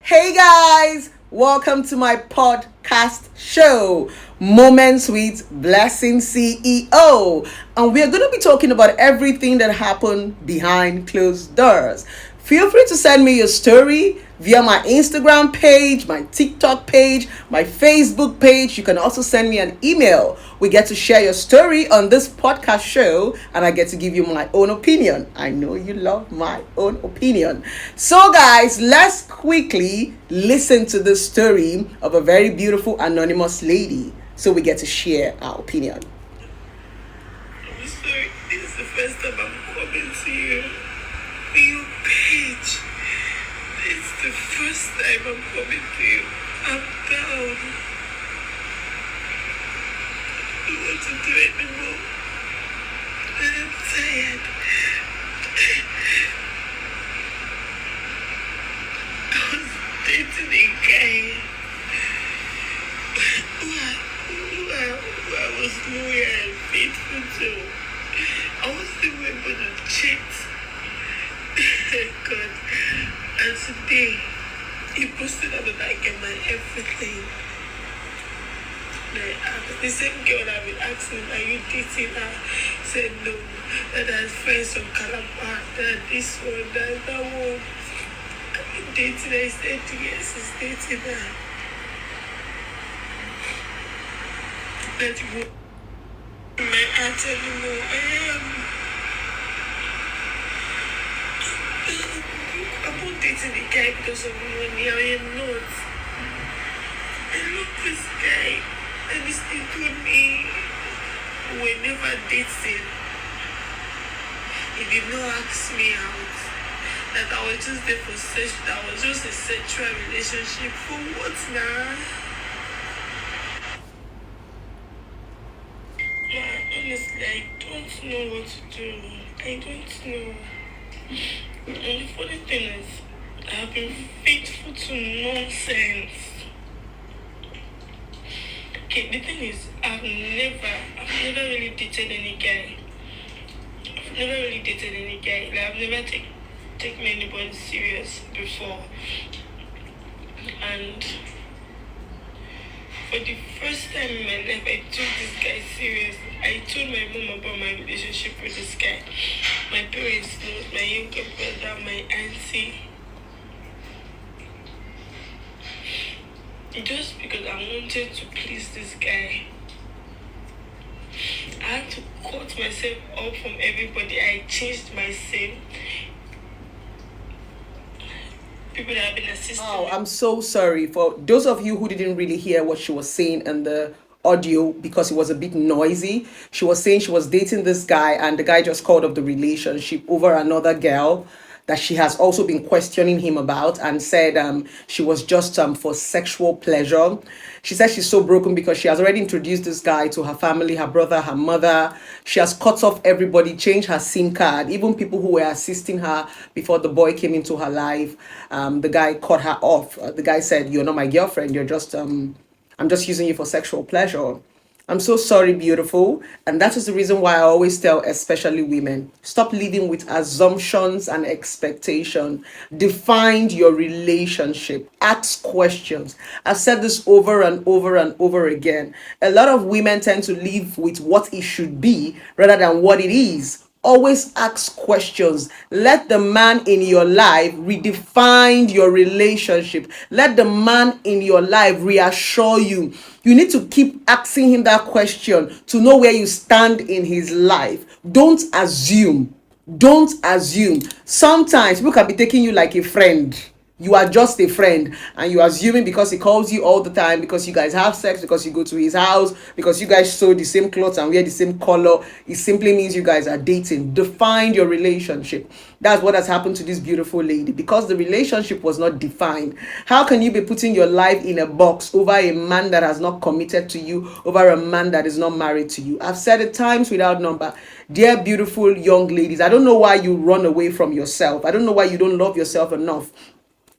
Hey guys, welcome to my podcast show, Moments with Blessing CEO. And we're going to be talking about everything that happened behind closed doors. Feel free to send me your story via my Instagram page, my TikTok page, my Facebook page. You can also send me an email. We get to share your story on this podcast show, and I get to give you my own opinion. I know you love my own opinion. So, guys, let's quickly listen to the story of a very beautiful anonymous lady so we get to share our opinion. I'm sorry, this is the first time I'm coming to you. Your page. It's the first time I'm coming to you. I'm down. I don't want to do it anymore. I'm tired. I was dating a guy who I was loyal and faithful to. I wasn't even able to cheat. God. And today, he posted on the like my everything. The same girl I've been asking, are you dating her? Said no. That has friends from Calabar, that this one, that one. I've been dating her. He said yes, he's dating her. That you won't my heart anymore. I'm not dating the guy because of money. I am not. I love this guy. And he still told me we're never dating. He did not ask me out. That I was just there for sex. That was just a sexual relationship. For what now? Honestly, I don't know what to do. I don't know. And the funny thing is, I've been faithful to nonsense. Okay, the thing is, I've never really dated any guy. I've never really dated any guy. Like, I've never taken anybody serious before. And for the first time in my life, I took this guy serious. I told my mom about my relationship with this guy. My parents know, my younger brother, my auntie. Just because I wanted to please this guy, I had to cut myself off from everybody. I changed myself. People that have been assisting Oh, me. I'm so sorry for those of you who didn't really hear what she was saying in the audio because it was a bit noisy. She was saying she was dating this guy, and the guy just called up the relationship over another girl that she has also been questioning him about, and said she was just for sexual pleasure. She says she's so broken because she has already introduced this guy to her family, her brother, her mother. She has cut off everybody, changed her SIM card, even people who were assisting her before the boy came into her life. The guy cut her off. The guy said, "You're not my girlfriend. You're just I'm just using you for sexual pleasure." I'm so sorry, beautiful. And that is the reason why I always tell, especially women, stop living with assumptions and expectation. Define your relationship. Ask questions. I've said this over and over and over again. A lot of women tend to live with what it should be rather than what it is. Always ask questions. Let the man in your life redefine your relationship. Let the man in your life reassure you. You need to keep asking him that question to know where you stand in his life. Don't assume. Don't assume. Sometimes people can be taking you like a friend. You are just a friend, and you are assuming because he calls you all the time, because you guys have sex, because you go to his house, because you guys sew the same clothes and wear the same color, it simply means you guys are dating. Define your relationship. That's what has happened to this beautiful lady, because the relationship was not defined. How can you be putting your life in a box over a man that has not committed to you, over a man that is not married to you? I've said it times without number. Dear beautiful young ladies, I don't know why you run away from yourself. I don't know why you don't love yourself enough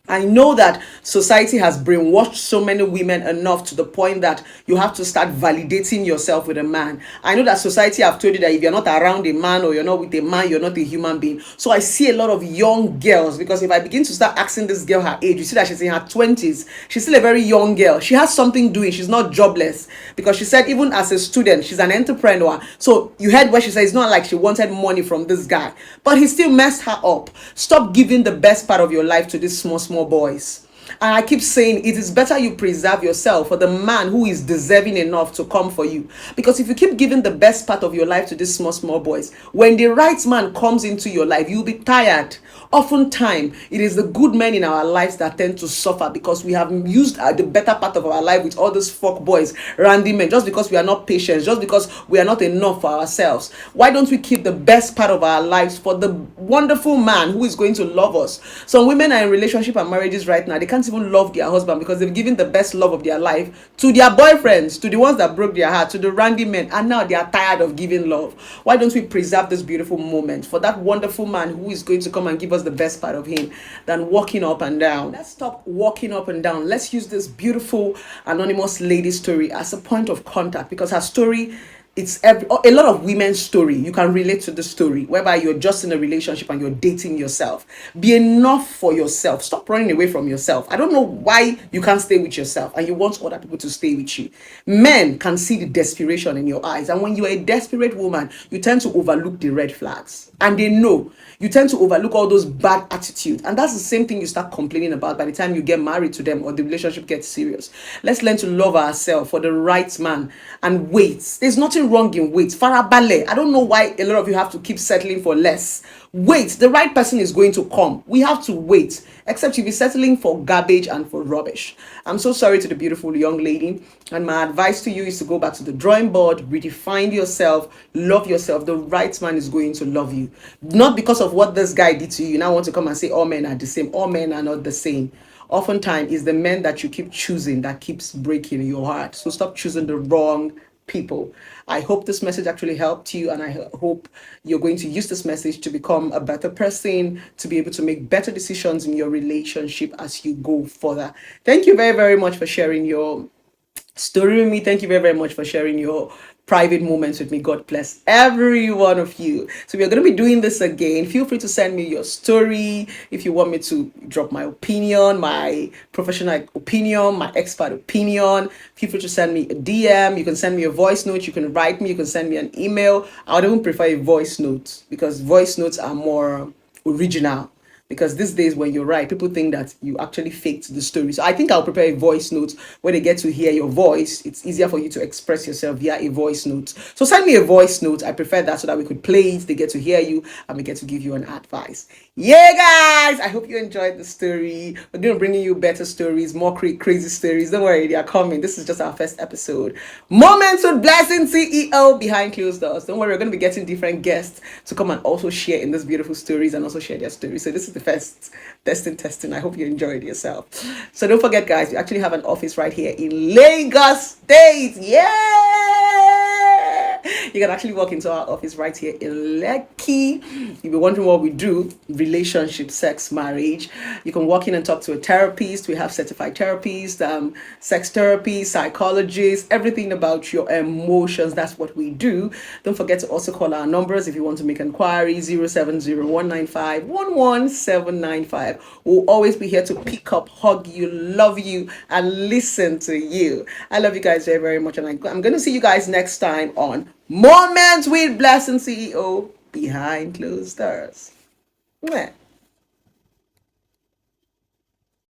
I know that society has brainwashed so many women enough to the point that you have to start validating yourself with a man. I know that society have told you that if you're not around a man or you're not with a man, you're not a human being. So I see a lot of young girls, because if I begin to start asking this girl her age, you see that she's in her 20s. She's still a very young girl. She has something doing. She's not jobless, because she said even as a student, she's an entrepreneur. So you heard what she said. It's not like she wanted money from this guy, but he still messed her up. Stop giving the best part of your life to these small boys. And I keep saying it is better you preserve yourself for the man who is deserving enough to come for you. Because if you keep giving the best part of your life to these small boys, when the right man comes into your life, you'll be tired. Oftentimes, it is the good men in our lives that tend to suffer, because we have used the better part of our life with all those fuck boys, randy men, just because we are not patient, just because we are not enough for ourselves. Why don't we keep the best part of our lives for the wonderful man who is going to love us? Some women are in relationship and marriages right now, they can't even love their husband because they've given the best love of their life to their boyfriends, to the ones that broke their heart, to the randy men, and now they are tired of giving love. Why don't we preserve this beautiful moment for that wonderful man who is going to come and give us the best part of him, than walking up and down? Let's stop walking up and down. Let's use this beautiful anonymous lady story as a point of contact, because her story, it's a lot of women's story. You can relate to the story whereby you're just in a relationship and you're dating yourself. Be enough for yourself. Stop running away from yourself. I don't know why you can't stay with yourself and you want other people to stay with you. Men can see the desperation in your eyes, and when you're a desperate woman, you tend to overlook the red flags, and they know. You tend to overlook all those bad attitudes, and that's the same thing you start complaining about by the time you get married to them or the relationship gets serious. Let's learn to love ourselves for the right man and wait. There's nothing wrong in wait. Farabale. I don't know why a lot of you have to keep settling for less. Wait. The right person is going to come. We have to wait. Except you'll be settling for garbage and for rubbish. I'm so sorry to the beautiful young lady. And my advice to you is to go back to the drawing board, redefine yourself, love yourself. The right man is going to love you. Not because of what this guy did to you. You now want to come and say all men are the same. All men are not the same. Oftentimes, it's the men that you keep choosing that keeps breaking your heart. So stop choosing the wrong people. I hope this message actually helped you, and I hope you're going to use this message to become a better person, to be able to make better decisions in your relationship as you go further. Thank you very, very much for sharing your story with me. Thank you very, very much for sharing your private moments with me. God bless every one of you. So we're going to be doing this again. Feel free to send me your story if you want me to drop my opinion, my professional opinion, my expert opinion. Feel free to send me a DM. You can send me a voice note. You can write me. You can send me an email. I would even prefer a voice note, because voice notes are more original. Because these days when you're right, people think that you actually faked the story. So I think I'll prepare a voice note where they get to hear your voice. It's easier for you to express yourself via a voice note. So send me a voice note. I prefer that so that we could play it. They get to hear you and we get to give you an advice. Yeah, guys, I hope you enjoyed the story. We're going to bring you better stories, more crazy stories. Don't worry, they are coming. This is just our first episode. Moments with Blessing CEO behind closed doors. Don't worry, we're going to be getting different guests to come and also share in these beautiful stories and also share their stories. So this is the first testing. I hope you enjoyed yourself. So don't forget, guys, we actually have an office right here in Lagos State. Yeah, you can actually walk into our office right here in Lekki. You'll be wondering what we do: relationship, sex, marriage. You can walk in and talk to a therapist. We have certified therapists, sex therapy, psychologists, everything about your emotions. That's what we do. Don't forget to also call our numbers if you want to make inquiries: 070-195-11795. We'll always be here to pick up, hug you, love you, and listen to you. I love you guys very, very much, and I'm going to see you guys next time on Moments with Blessing CEO behind closed doors. Mwah.